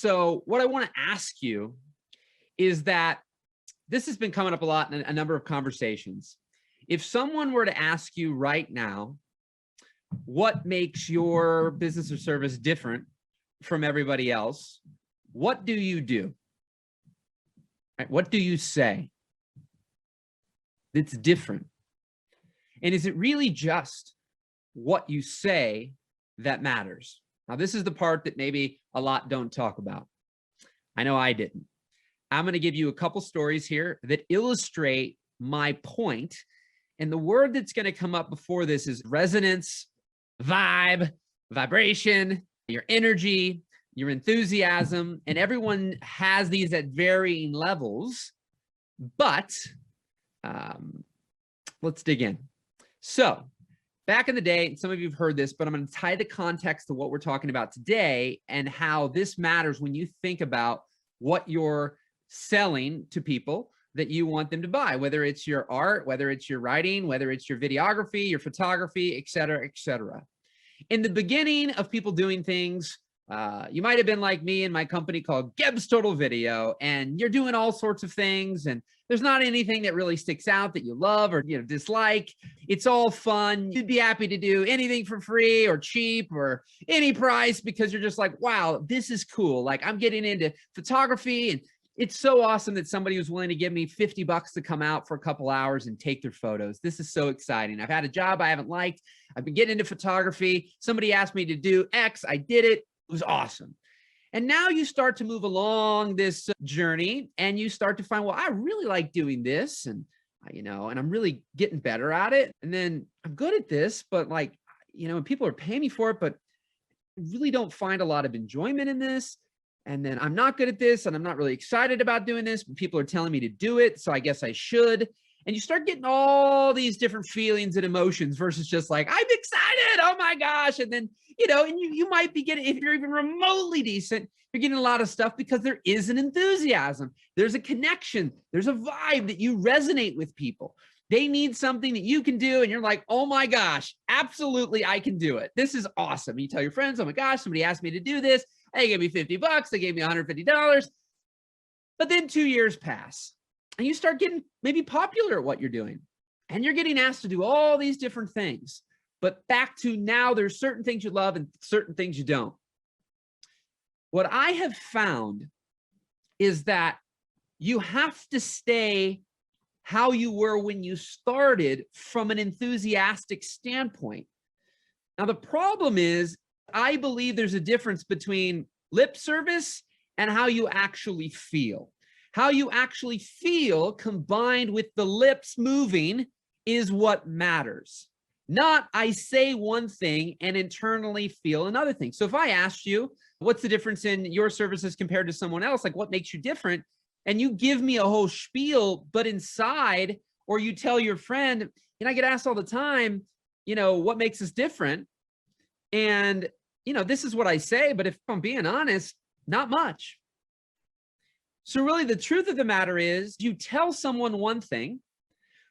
So what I want to ask you is that this has been coming up a lot in a number of conversations. If someone were to ask you right now, what makes your business or service different from everybody else, what do you do? Right? What do you say? It's different. And is it really just what you say that matters? Now, this is the part that maybe a lot don't talk about. I know I didn't. I'm going to give you a couple stories here that illustrate my point. And the word that's going to come up before this is resonance, vibe, vibration, your energy, your enthusiasm, and everyone has these at varying levels. But let's dig in. So back in the day, some of you have heard this, but I'm going to tie the context to what we're talking about today and how this matters when you think about what you're selling to people that you want them to buy, whether it's your art, whether it's your writing, whether it's your videography, your photography, et cetera, et cetera. In the beginning of people doing things, you might have been like me and my company called Geb's Total Video, and you're doing all sorts of things, and there's not anything that really sticks out that you love or dislike. It's all fun. You'd be happy to do anything for free or cheap or any price because you're just like, wow, this is cool. Like, I'm getting into photography, and it's so awesome that somebody was willing to give me $50 to come out for a couple hours and take their photos. This is so exciting. I've had a job I haven't liked. I've been getting into photography. Somebody asked me to do X. I did it. It was awesome. And now you start to move along this journey and you start to find, well, I really like doing this, and and I'm really getting better at it. And then I'm good at this, but and people are paying me for it, but I really don't find a lot of enjoyment in this. And then I'm not good at this, and I'm not really excited about doing this, but people are telling me to do it, so I guess I should. And you start getting all these different feelings and emotions versus just like, I'm excited, oh my gosh. And then, and you might be getting, if you're even remotely decent, you're getting a lot of stuff because there is an enthusiasm. There's a connection. There's a vibe that you resonate with people. They need something that you can do, and you're like, oh my gosh, absolutely, I can do it. This is awesome. You tell your friends, oh my gosh, somebody asked me to do this. They gave me $50. They gave me $150. But then 2 years pass and you start getting maybe popular at what you're doing, and you're getting asked to do all these different things. But back to now, there's certain things you love and certain things you don't. What I have found is that you have to stay how you were when you started from an enthusiastic standpoint. Now, the problem is, I believe there's a difference between lip service and how you actually feel. How you actually feel combined with the lips moving is what matters. Not I say one thing and internally feel another thing. So if I asked you, what's the difference in your services compared to someone else? Like, what makes you different? And you give me a whole spiel, but inside, or you tell your friend, and I get asked all the time, what makes us different? And, this is what I say, but if I'm being honest, not much. So really the truth of the matter is you tell someone one thing,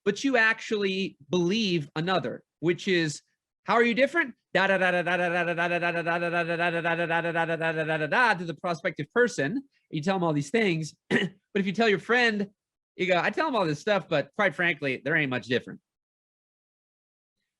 but you actually believe another, which is, how are you different? To the prospective person. You tell them all these things, but if you tell your friend, you go, I tell them all this stuff, but quite frankly, there ain't much different.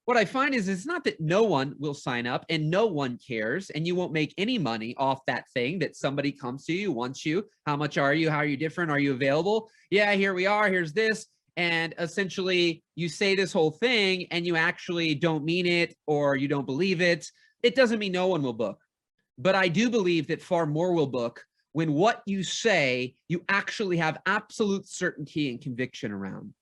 What I find is it's not that no one will sign up and no one cares, and you won't make any money off that thing that somebody comes to you, wants you. How much are you? How are you different? Are you available? Yeah, here we are. Here's this. And essentially you say this whole thing and you actually don't mean it, or you don't believe it. It doesn't mean no one will book, but I do believe that far more will book when what you say, you actually have absolute certainty and conviction around.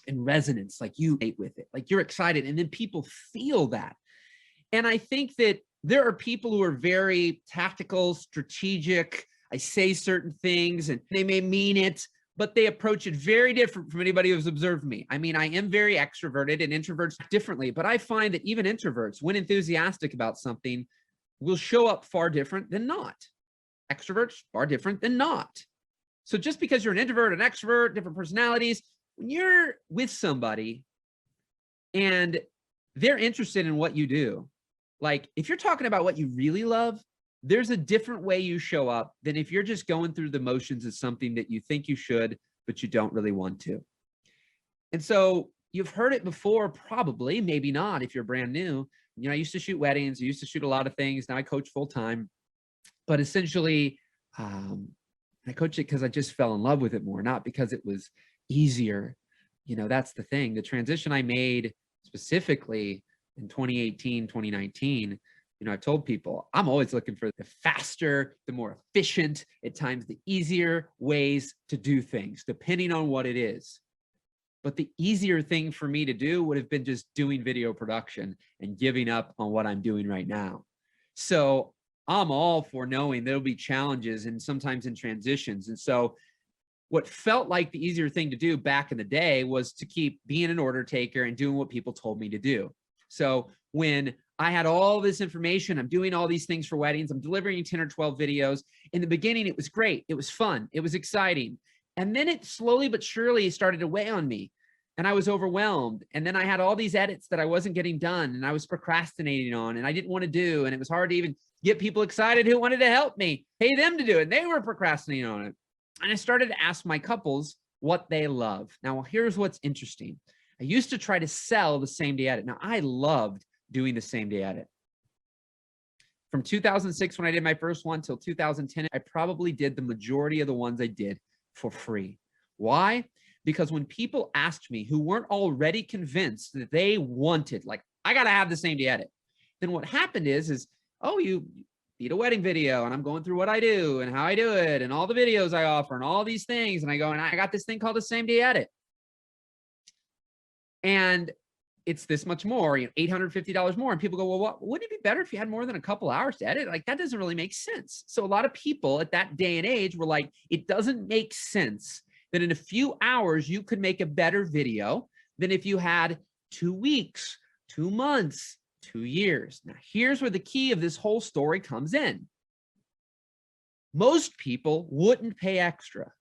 And resonance, like you ate with it, like you're excited, and then people feel that. And I think that there are people who are very tactical, strategic. I say certain things and they may mean it, but they approach it very different from anybody who's observed me. I mean, I am very extroverted, and introverts differently, but I find that even introverts, when enthusiastic about something, will show up far different than not. Extroverts, far different than not. So just because you're an introvert, an extrovert, different personalities, when you're with somebody and they're interested in what you do, like if you're talking about what you really love, there's a different way you show up than if you're just going through the motions of something that you think you should, but you don't really want to. And so you've heard it before, probably, maybe not if you're brand new. I used to shoot weddings. I used to shoot a lot of things. Now I coach full time, but essentially I coach it because I just fell in love with it more, not because it was easier. That's the thing. The transition I made specifically in 2018, 2019, I've told people I'm always looking for the faster, the more efficient, at times the easier ways to do things, depending on what it is. But the easier thing for me to do would have been just doing video production and giving up on what I'm doing right now. So I'm all for knowing there'll be challenges and sometimes in transitions. And so what felt like the easier thing to do back in the day was to keep being an order taker and doing what people told me to do. So when I had all this information, I'm doing all these things for weddings, I'm delivering 10 or 12 videos. In the beginning, it was great. It was fun. It was exciting. And then it slowly but surely started to weigh on me and I was overwhelmed. And then I had all these edits that I wasn't getting done and I was procrastinating on and I didn't want to do. And it was hard to even get people excited who wanted to help me, pay them to do it. And they were procrastinating on it. And I started to ask my couples what they love. Now, here's what's interesting. I used to try to sell the same day edit. Now, I loved doing the same day edit. From 2006, when I did my first one, till 2010, I probably did the majority of the ones I did for free. Why? Because when people asked me who weren't already convinced that they wanted, like, I got to have the same day edit, then what happened is, oh, you need a wedding video and I'm going through what I do and how I do it and all the videos I offer and all these things. And I go, and I got this thing called the same day edit. And it's this much more, $850 more. And people go, well, wouldn't it be better if you had more than a couple hours to edit? Like, that doesn't really make sense. So a lot of people at that day and age were like, it doesn't make sense that in a few hours you could make a better video than if you had 2 weeks, 2 months, 2 years. Now, here's where the key of this whole story comes in. Most people wouldn't pay extra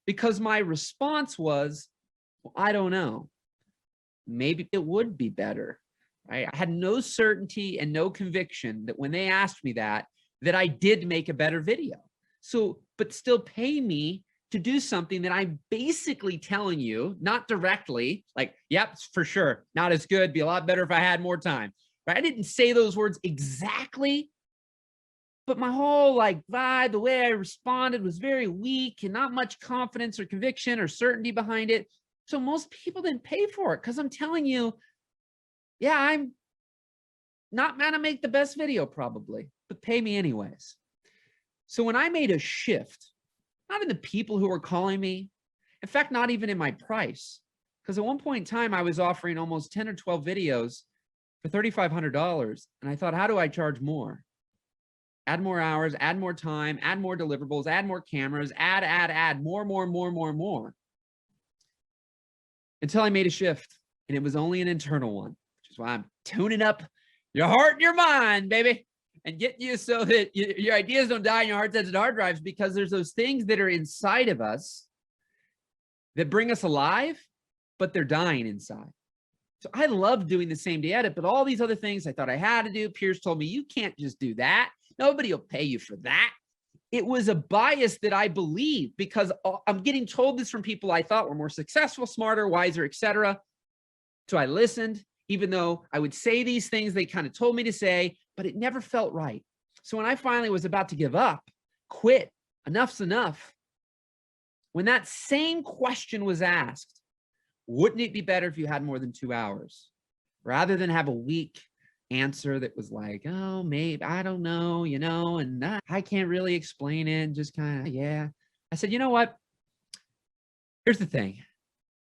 because my response was, well, I don't know. Maybe it would be better. Right? I had no certainty and no conviction that when they asked me that I did make a better video. So, but still pay me to do something that I'm basically telling you, not directly, like, yep, for sure, not as good, be a lot better if I had more time. Right? I didn't say those words exactly, but my whole vibe, the way I responded was very weak and not much confidence or conviction or certainty behind it. So most people didn't pay for it because I'm telling you, yeah, I'm not gonna make the best video probably, but pay me anyways. So when I made a shift, not in the people who were calling me, in fact, not even in my price, because at one point in time, I was offering almost 10 or 12 videos for $3,500. And I thought, how do I charge more? Add more hours, add more time, add more deliverables, add more cameras, add, more. Until I made a shift, and it was only an internal one, which is why I'm tuning up your heart and your mind, baby, and getting you so that your ideas don't die in your heart, heads, and hard drives, because there's those things that are inside of us that bring us alive, but they're dying inside. So I love doing the same day edit, but all these other things I thought I had to do, peers told me, you can't just do that. Nobody will pay you for that. It was a bias that I believe because I'm getting told this from people I thought were more successful, smarter, wiser, etc. So I listened, even though I would say these things they kind of told me to say, but it never felt right. So when I finally was about to give up, quit, enough's enough, when that same question was asked, wouldn't it be better if you had more than 2 hours? Rather than have a weak answer that was like, oh, maybe, I don't know, and I can't really explain it, just kind of, yeah. I said, you know what? Here's the thing.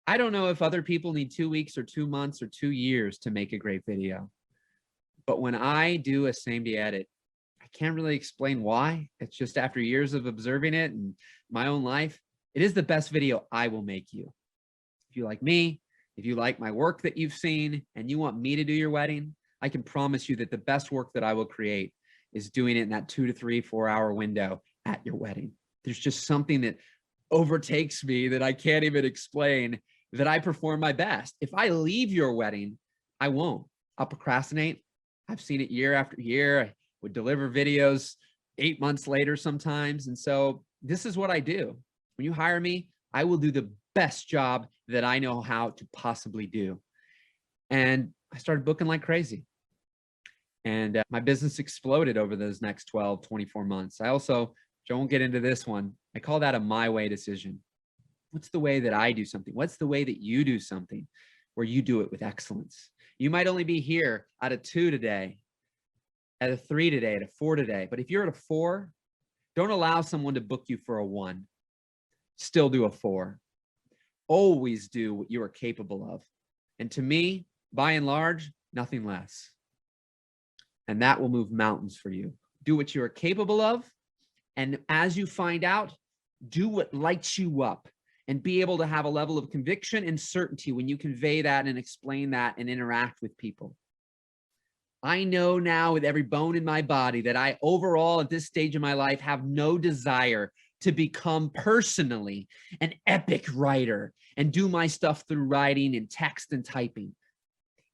I don't know if other people need 2 weeks or 2 months or 2 years to make a great video. But when I do a same day edit, I can't really explain why. It's just after years of observing it and my own life, it is the best video I will make you. If you like me, if you like my work that you've seen and you want me to do your wedding, I can promise you that the best work that I will create is doing it in that 2 to 3, 4 hour window at your wedding. There's just something that overtakes me that I can't even explain, that I perform my best. If I leave your wedding, I won't. I'll procrastinate. I've seen it year after year. would deliver videos 8 months later sometimes. And so this is what I do. When you hire me, I will do the best job that I know how to possibly do. And I started booking like crazy. And my business exploded over those next 12, 24 months. I won't get into this one. I call that a my way decision. What's the way that I do something? What's the way that you do something where you do it with excellence? You might only be here at a 2 today, at a 3 today, at a 4 today. But if you're at a 4, don't allow someone to book you for a 1. Still do a 4. Always do what you are capable of. And to me, by and large, nothing less. And that will move mountains for you. Do what you are capable of. And as you find out, do what lights you up, and be able to have a level of conviction and certainty when you convey that and explain that and interact with people. I know now with every bone in my body that I overall at this stage of my life have no desire to become personally an epic writer and do my stuff through writing and text and typing.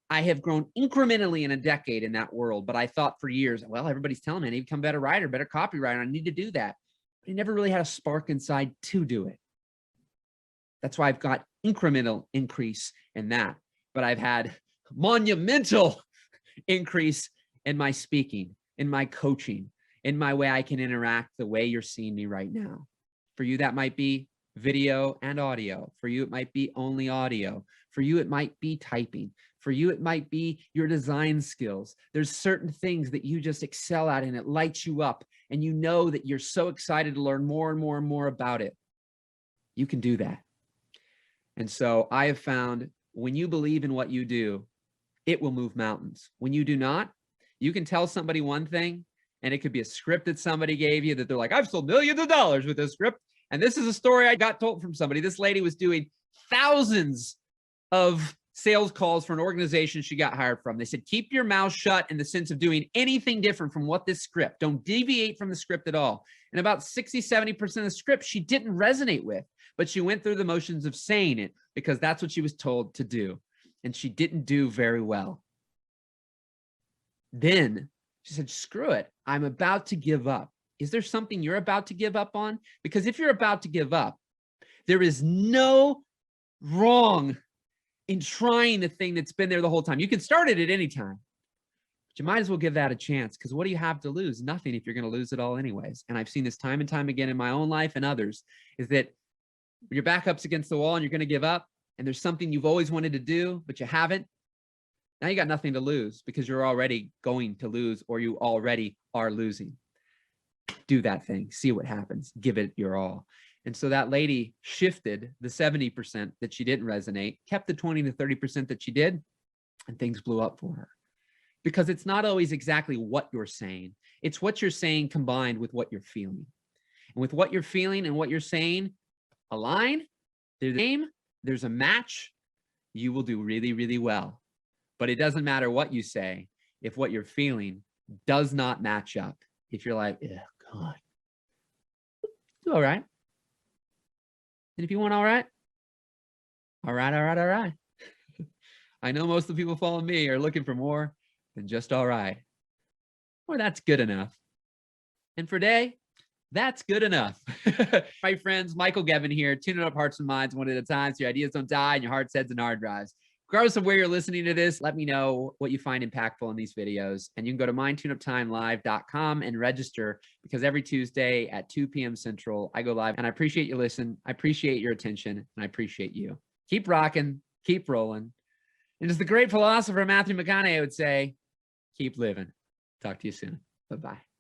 I have grown incrementally in a decade in that world, but I thought for years, well, everybody's telling me I need to become a better writer, better copywriter. I need to do that. But I never really had a spark inside to do it. That's why I've got incremental increase in that. But I've had monumental increase in my speaking, in my coaching, in my way I can interact the way you're seeing me right now. For you, that might be video and audio. For you, it might be only audio. For you, it might be typing. For you, it might be your design skills. There's certain things that you just excel at and it lights you up. And you know that you're so excited to learn more and more and more about it. You can do that. And so I have found when you believe in what you do, it will move mountains. When you do not, you can tell somebody one thing, and it could be a script that somebody gave you that they're like, I've sold millions of dollars with this script. And this is a story I got told from somebody. This lady was doing thousands of sales calls for an organization she got hired from. They said, keep your mouth shut in the sense of doing anything different from what this script. Don't deviate from the script at all. And about 60, 70% of the script she didn't resonate with, but she went through the motions of saying it because that's what she was told to do. And she didn't do very well. Then she said, screw it. I'm about to give up. Is there something you're about to give up on? Because if you're about to give up, there is no wrong in trying the thing that's been there the whole time. You can start it at any time, but you might as well give that a chance, because what do you have to lose? Nothing if you're going to lose it all anyways. And I've seen this time and time again in my own life and others, is that your back up's against the wall and you're going to give up, and there's something you've always wanted to do, but you haven't. Now you got nothing to lose because you're already going to lose, or you already are losing. Do that thing, see what happens, give it your all. And so that lady shifted the 70% that she didn't resonate, kept the 20 to 30% that she did, and things blew up for her. Because it's not always exactly what you're saying. It's what you're saying combined with what you're feeling. And with what you're feeling and what you're saying align, there's a match, you will do really, really well. But it doesn't matter what you say if what you're feeling does not match up. If you're like, oh God, all right. And if you want all right, all right, all right, all right. I know most of the people following me are looking for more than just all right. Or that's good enough. And for today, that's good enough. My friends, Michael Gevin here, tuning up hearts and minds one at a time so your ideas don't die and your hearts, heads, and hard drives. Regardless of where you're listening to this, let me know what you find impactful in these videos. And you can go to mindtuneuptimelive.com and register, because every Tuesday at 2 p.m. Central, I go live. And I appreciate you listening. I appreciate your attention, and I appreciate you. Keep rocking, keep rolling. And as the great philosopher Matthew McConaughey would say, keep living. Talk to you soon. Bye-bye.